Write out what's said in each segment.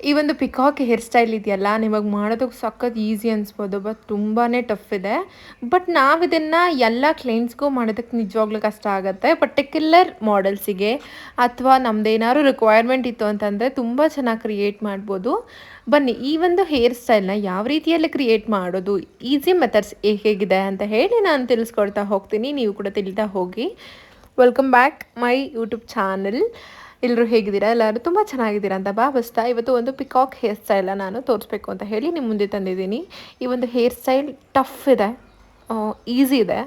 ಈ ಒಂದು peacock hair style ಇದೆಯಲ್ಲ ನಿಮಗೆ ಮಾಡೋದಕ್ಕೆ ಸಖತ್ ಈಸಿ ಅನಿಸ್ಬೋದು, ಬಟ್ ತುಂಬಾ ಟಫ್ ಇದೆ. ಬಟ್ ನಾವು ಇದನ್ನು ಎಲ್ಲ ಕ್ಲೈಂಟ್ಸ್ಗೂ ಮಾಡೋದಕ್ಕೆ ನಿಜವಾಗ್ಲೂ ಕಷ್ಟ ಆಗುತ್ತೆ. ಪರ್ಟಿಕ್ಯುಲರ್ ಮಾಡೆಲ್ಸಿಗೆ ಅಥವಾ ನಮ್ಮದೇನಾದ್ರು ರಿಕ್ವೈರ್ಮೆಂಟ್ ಇತ್ತು ಅಂತಂದರೆ ತುಂಬ ಚೆನ್ನಾಗಿ ಕ್ರಿಯೇಟ್ ಮಾಡ್ಬೋದು. ಬನ್ನಿ ಈ ಒಂದು ಹೇರ್ ಸ್ಟೈಲ್ನ ಯಾವ ರೀತಿಯಲ್ಲಿ ಕ್ರಿಯೇಟ್ ಮಾಡೋದು, ಈಸಿ ಮೆಥಡ್ಸ್ ಹೇಗಿದೆ ಅಂತ ಹೇಳಿ ನಾನು ತಿಳಿಸ್ಕೊಡ್ತಾ ಹೋಗ್ತೀನಿ. ನೀವು ಕೂಡ ತಿಳಿತಾ ಹೋಗಿ. Welcome back my YouTube channel. ಎಲ್ಲರೂ ಹೇಗಿದ್ದೀರಾ? ಎಲ್ಲರೂ ತುಂಬ ಚೆನ್ನಾಗಿದ್ದೀರಾ ಅಂತ ಭಾವಿಸ್ತಾ ಇವತ್ತು ಒಂದು ಪಿಕಾಕ್ ಹೇರ್ ಸ್ಟೈಲ್ನ ನಾನು ತೋರಿಸ್ಬೇಕು ಅಂತ ಹೇಳಿ ನಿಮ್ಮ ಮುಂದೆ ತಂದಿದ್ದೀನಿ. ಈ ಒಂದು ಹೇರ್ ಸ್ಟೈಲ್ ಟಫ್ ಇದೆ, ಈಸಿ ಇದೆ.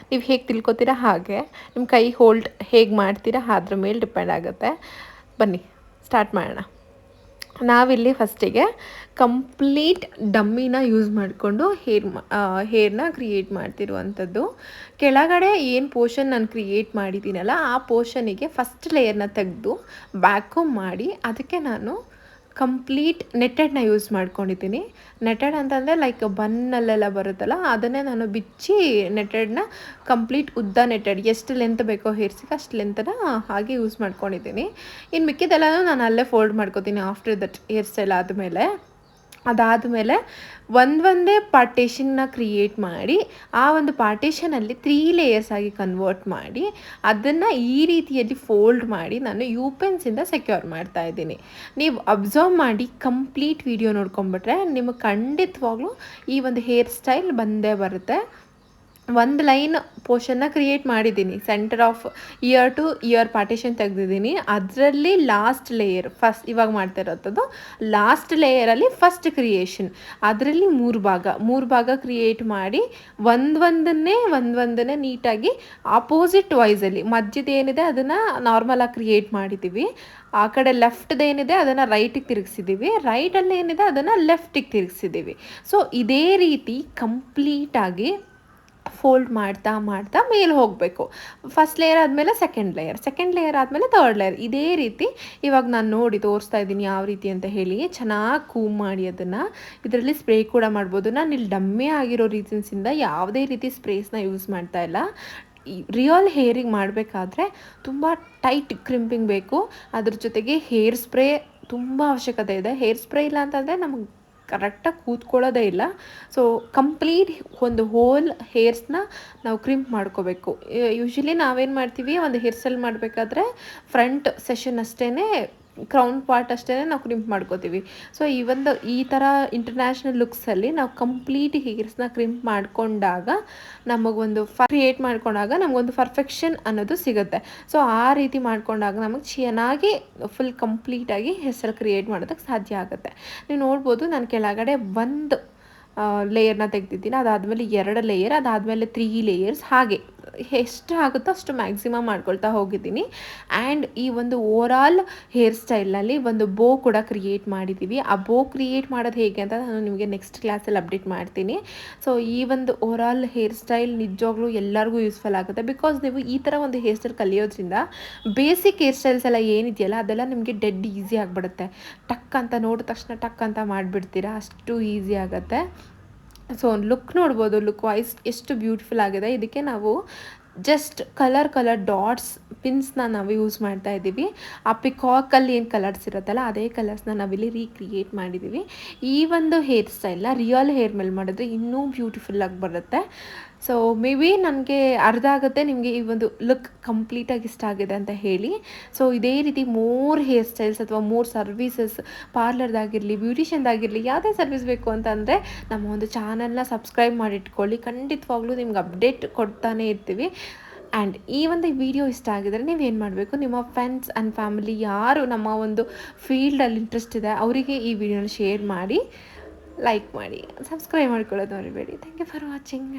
ನೀವು ಹೇಗೆ ತಿಳ್ಕೊತೀರಾ ಹಾಗೆ, ನಿಮ್ಮ ಕೈ ಹೋಲ್ಡ್ ಹೇಗೆ ಮಾಡ್ತೀರಾ ಅದ್ರ ಮೇಲೆ ಡಿಪೆಂಡ್ ಆಗುತ್ತೆ. ಬನ್ನಿ ಸ್ಟಾರ್ಟ್ ಮಾಡೋಣ. ನಾವಿಲ್ಲಿ ಫಸ್ಟಿಗೆ ಕಂಪ್ಲೀಟ್ ಡಮ್ಮಿನ ಯೂಸ್ ಮಾಡಿಕೊಂಡು ಹೇರ್ನ ಕ್ರಿಯೇಟ್ ಮಾಡ್ತಿರುವಂಥದ್ದು. ಕೆಳಗಡೆ ಏನು ಪೋರ್ಷನ್ ನಾನು ಕ್ರಿಯೇಟ್ ಮಾಡಿದ್ದೀನಲ್ಲ ಆ ಪೋರ್ಷನಿಗೆ ಫಸ್ಟ್ ಲೇಯರ್ನ ತೆಗೆದು ಬ್ಯಾಕೋಮ್ ಮಾಡಿ ಅದಕ್ಕೆ ನಾನು ಕಂಪ್ಲೀಟ್ ನೆಟ್ಟೆಡ್ನ ಯೂಸ್ ಮಾಡ್ಕೊಂಡಿದ್ದೀನಿ. ನೆಟ್ಟೆಡ್ ಅಂತಂದರೆ ಲೈಕ್ ಬನ್ನಲ್ಲೆಲ್ಲ ಬರುತ್ತಲ್ಲ ಅದನ್ನೇ ನಾನು ಬಿಚ್ಚಿ ನೆಟ್ಟೆಡ್ನ ಕಂಪ್ಲೀಟ್ ಉದ್ದ ನೆಟ್ಟೆಡ್ ಎಷ್ಟು ಲೆಂತ್ ಬೇಕೋ ಹೇರ್ಸಿಗೆ ಅಷ್ಟು ಲೆಂತನ್ನ ಹಾಗೆ ಯೂಸ್ ಮಾಡ್ಕೊಂಡಿದ್ದೀನಿ. ಇನ್ನು ಮಿಕ್ಕಿದೆಲ್ಲನೂ ನಾನು ಅಲ್ಲೇ ಫೋಲ್ಡ್ ಮಾಡ್ಕೋತೀನಿ ಆಫ್ಟರ್ ದಟ್ ಹೇರ್ ಸ್ಟೈಲ್ ಆದಮೇಲೆ. ಅದಾದಮೇಲೆ ಒಂದೇ ಪಾರ್ಟೇಷನ್ನ ಕ್ರಿಯೇಟ್ ಮಾಡಿ ಆ ಒಂದು ಪಾರ್ಟೇಷನಲ್ಲಿ 3 ಲೇಯರ್ಸ್ ಆಗಿ ಕನ್ವರ್ಟ್ ಮಾಡಿ ಅದನ್ನು ಈ ರೀತಿಯಲ್ಲಿ ಫೋಲ್ಡ್ ಮಾಡಿ ನಾನು ಯು ಪೆನ್ಸಿಂದ ಸೆಕ್ಯೂರ್ ಮಾಡ್ತಾ ಇದ್ದೀನಿ. ನೀವು ಅಬ್ಸರ್ವ್ ಮಾಡಿ ಕಂಪ್ಲೀಟ್ ವಿಡಿಯೋ ನೋಡ್ಕೊಂಬಿಟ್ರೆ ನಿಮಗೆ ಖಂಡಿತವಾಗ್ಲೂ ಈ ಒಂದು ಹೇರ್ ಸ್ಟೈಲ್ ಬಂದೇ ಬರುತ್ತೆ. ಒಂದು ಲೈನ್ ಪೋರ್ಷನ್ನ ಕ್ರಿಯೇಟ್ ಮಾಡಿದ್ದೀನಿ, centre of ear to ear partition ತೆಗೆದಿದ್ದೀನಿ. ಅದರಲ್ಲಿ ಲಾಸ್ಟ್ ಲೇಯರ್ ಫಸ್ಟ್ ಇವಾಗ ಮಾಡ್ತಾ ಇರೋಂಥದ್ದು ಲಾಸ್ಟ್ ಲೇಯರಲ್ಲಿ ಫಸ್ಟ್ ಕ್ರಿಯೇಷನ್, ಅದರಲ್ಲಿ 3 ಭಾಗ ಕ್ರಿಯೇಟ್ ಮಾಡಿ ಒಂದೊಂದನ್ನೇ ನೀಟಾಗಿ ಆಪೋಸಿಟ್ ವೈಸಲ್ಲಿ ಮಧ್ಯದೇನಿದೆ ಅದನ್ನು ನಾರ್ಮಲಾಗಿ ಕ್ರಿಯೇಟ್ ಮಾಡಿದ್ದೀವಿ. ಆ ಕಡೆ ಲೆಫ್ಟ್ದೇನಿದೆ ಅದನ್ನು ರೈಟಿಗೆ ತಿರುಗಿಸಿದ್ದೀವಿ, ರೈಟಲ್ಲಿ ಏನಿದೆ ಅದನ್ನು ಲೆಫ್ಟಿಗೆ ತಿರುಗಿಸಿದ್ದೀವಿ. ಸೊ ಇದೇ ರೀತಿ ಕಂಪ್ಲೀಟಾಗಿ ಫೋಲ್ಡ್ ಮಾಡ್ತಾ ಮೇಲೆ ಹೋಗಬೇಕು. ಫಸ್ಟ್ ಲೇಯರ್ ಆದಮೇಲೆ ಸೆಕೆಂಡ್ ಲೇಯರ್ ಆದಮೇಲೆ ಥರ್ಡ್ ಲೇಯರ್. ಇದೇ ರೀತಿ ಇವಾಗ ನಾನು ನೋಡಿ ತೋರಿಸ್ತಾ ಇದ್ದೀನಿ ಯಾವ ರೀತಿ ಅಂತ ಹೇಳಿ. ಚೆನ್ನಾಗಿ ಕೂಮ್ ಮಾಡಿ ಅದನ್ನು ಇದರಲ್ಲಿ ಸ್ಪ್ರೇ ಕೂಡ ಮಾಡ್ಬೋದು. ನಾನು ಇಲ್ಲಿ ಡಮ್ಮಿ ಆಗಿರೋ ರೀಸನ್ಸಿಂದ ಯಾವುದೇ ರೀತಿ ಸ್ಪ್ರೇಸ್ನ ಯೂಸ್ ಮಾಡ್ತಾ ಇಲ್ಲ. ರಿಯಲ್ ಹೇರಿಗೆ ಮಾಡಬೇಕಾದ್ರೆ ತುಂಬ ಟೈಟ್ ಕ್ರಿಂಪಿಂಗ್ ಬೇಕು. ಅದ್ರ ಜೊತೆಗೆ ಹೇರ್ ಸ್ಪ್ರೇ ತುಂಬ ಅವಶ್ಯಕತೆ ಇದೆ. ಹೇರ್ ಸ್ಪ್ರೇ ಇಲ್ಲ ಅಂತಂದರೆ ನಮಗೆ ಕರೆಕ್ಟಾಗಿ ಕೂತ್ಕೊಳ್ಳೋದೇ ಇಲ್ಲ. ಸೊ ಕಂಪ್ಲೀಟ್ ಒಂದು ಹೋಲ್ ಹೇರ್ಸ್ನ ನಾವು ಕ್ರಿಂಪ್ ಮಾಡ್ಕೋಬೇಕು. ಯೂಶ್ವಲಿ ನಾವೇನು ಮಾಡ್ತೀವಿ, ಒಂದು ಹೇರ್ ಸ್ಟೈಲ್ ಮಾಡಬೇಕಾದ್ರೆ ಫ್ರಂಟ್ ಸೆಷನ್ ಅಷ್ಟೇ, ಕ್ರೌನ್ ಪಾರ್ಟ್ ಅಷ್ಟೇ ನಾವು ಕ್ರಿಂಪ್ ಮಾಡ್ಕೋತೀವಿ. ಸೊ ಈ ಥರ ಇಂಟರ್ನ್ಯಾಷನಲ್ ಲುಕ್ಸಲ್ಲಿ ನಾವು ಕಂಪ್ಲೀಟ್ ಹೇರ್ಸ್ನ ಕ್ರಿಂಪ್ ಮಾಡಿಕೊಂಡಾಗ ನಮಗೊಂದು ಕ್ರಿಯೇಟ್ ಮಾಡ್ಕೊಂಡಾಗ ನಮಗೊಂದು ಪರ್ಫೆಕ್ಷನ್ ಅನ್ನೋದು ಸಿಗುತ್ತೆ. ಸೊ ಆ ರೀತಿ ಮಾಡ್ಕೊಂಡಾಗ ನಮಗೆ ಚೆನ್ನಾಗಿ ಫುಲ್ ಕಂಪ್ಲೀಟಾಗಿ ಹೇರ್ ಸ್ಟೈಲ್ ಕ್ರಿಯೇಟ್ ಮಾಡೋದಕ್ಕೆ ಸಾಧ್ಯ ಆಗುತ್ತೆ. ನೀವು ನೋಡ್ಬೋದು ನಾನು ಕೆಳಗಡೆ ಒಂದು ಲೇಯರ್ನ ತೆಗೆದಿದ್ದೀನಿ, ಅದಾದಮೇಲೆ 2 ಲೇಯರ್, ಅದಾದಮೇಲೆ 3 ಲೇಯರ್ಸ್, ಹಾಗೆ ಎಷ್ಟು ಆಗುತ್ತೋ ಅಷ್ಟು ಮ್ಯಾಕ್ಸಿಮಮ್ ಮಾಡ್ಕೊಳ್ತಾ ಹೋಗಿದ್ದೀನಿ. ಆ್ಯಂಡ್ ಈ ಒಂದು ಓವರಾಲ್ ಹೇರ್ ಸ್ಟೈಲ್ನಲ್ಲಿ ಒಂದು ಬೋ ಕೂಡ ಕ್ರಿಯೇಟ್ ಮಾಡಿದ್ದೀವಿ. ಆ ಬೋ ಕ್ರಿಯೇಟ್ ಮಾಡೋದು ಹೇಗೆ ಅಂತ ನಾನು ನಿಮಗೆ ನೆಕ್ಸ್ಟ್ ಕ್ಲಾಸಲ್ಲಿ ಅಪ್ಡೇಟ್ ಮಾಡ್ತೀನಿ. ಸೊ ಈ ಒಂದು ಓವರಾಲ್ ಹೇರ್ ಸ್ಟೈಲ್ ನಿಜವಾಗ್ಲೂ ಎಲ್ಲರಿಗೂ ಯೂಸ್ಫುಲ್ ಆಗುತ್ತೆ. ಬಿಕಾಸ್ ನೀವು ಈ ಥರ ಒಂದು ಹೇರ್ ಸ್ಟೈಲ್ ಕಲಿಯೋದ್ರಿಂದ ಬೇಸಿಕ್ ಹೇರ್ ಸ್ಟೈಲ್ಸ್ ಎಲ್ಲ ಏನಿದೆಯಲ್ಲ ಅದೆಲ್ಲ ನಿಮಗೆ ಡೆಡ್ ಈಸಿ ಆಗಿಬಿಡುತ್ತೆ. ಟಕ್ ಅಂತ ನೋಡಿದ ತಕ್ಷಣ ಟಕ್ ಅಂತ ಮಾಡಿಬಿಡ್ತೀರಾ, ಅಷ್ಟು ಈಸಿ ಆಗುತ್ತೆ. ಸೊ ಲುಕ್ ನೋಡ್ಬೋದು, ಲುಕ್ ವೈಸ್ ಎಷ್ಟು ಬ್ಯೂಟಿಫುಲ್ ಆಗಿದೆ. ಇದಕ್ಕೆ ನಾವು ಜಸ್ಟ್ ಕಲರ್ ಡಾಟ್ಸ್ ಪಿನ್ಸ್ನ ನಾವು ಯೂಸ್ ಮಾಡ್ತಾ ಇದ್ದೀವಿ. ಆ ಪಿಕಾಕಲ್ಲಿ ಏನು ಕಲರ್ಸ್ ಇರುತ್ತಲ್ಲ ಅದೇ ಕಲರ್ಸ್ನ ನಾವಿಲ್ಲಿ ರೀಕ್ರಿಯೇಟ್ ಮಾಡಿದ್ದೀವಿ. ಈ ಒಂದು ಹೇರ್ ಸ್ಟೈಲ್ನ ರಿಯಲ್ ಹೇರ್ ಮೇಲೆ ಮಾಡಿದ್ರೆ ಇನ್ನೂ ಬ್ಯೂಟಿಫುಲ್ಲಾಗಿ ಬರುತ್ತೆ. ಸೊ ಮೇ ಬಿ ನನಗೆ ಅರ್ಥ ಆಗುತ್ತೆ ನಿಮಗೆ ಈ ಒಂದು ಲುಕ್ ಕಂಪ್ಲೀಟಾಗಿ ಇಷ್ಟ ಆಗಿದೆ ಅಂತ ಹೇಳಿ. ಸೊ ಇದೇ ರೀತಿ ಮೋರ್ ಹೇರ್ ಸ್ಟೈಲ್ಸ್ ಅಥವಾ ಮೋರ್ ಸರ್ವೀಸಸ್, ಪಾರ್ಲರ್ದಾಗಿರಲಿ, ಬ್ಯೂಟಿಷಿಯನ್ದಾಗಿರಲಿ, ಯಾವುದೇ ಸರ್ವಿಸ್ ಬೇಕು ಅಂತಂದರೆ ನಮ್ಮ ಒಂದು ಚಾನಲ್ನ ಸಬ್ಸ್ಕ್ರೈಬ್ ಮಾಡಿಟ್ಕೊಳ್ಳಿ. ಖಂಡಿತವಾಗ್ಲೂ ನಿಮ್ಗೆ ಅಪ್ಡೇಟ್ ಕೊಡ್ತಾನೆ ಇರ್ತೀವಿ. ಆ್ಯಂಡ್ ಈ ಒಂದು ವಿಡಿಯೋ ಇಷ್ಟ ಆಗಿದರೆ ನೀವೇನು ಮಾಡಬೇಕು, ನಿಮ್ಮ ಫ್ರೆಂಡ್ಸ್ ಆ್ಯಂಡ್ ಫ್ಯಾಮಿಲಿ ಯಾರು ನಮ್ಮ ಒಂದು ಫೀಲ್ಡಲ್ಲಿ ಇಂಟ್ರೆಸ್ಟ್ ಇದೆ ಅವರಿಗೆ ಈ ವಿಡಿಯೋನ ಶೇರ್ ಮಾಡಿ, ಲೈಕ್ ಮಾಡಿ, ಸಬ್ಸ್ಕ್ರೈಬ್ ಮಾಡ್ಕೊಳ್ಳೋದು ಮರಿಬೇಡಿ. Thank you for watching.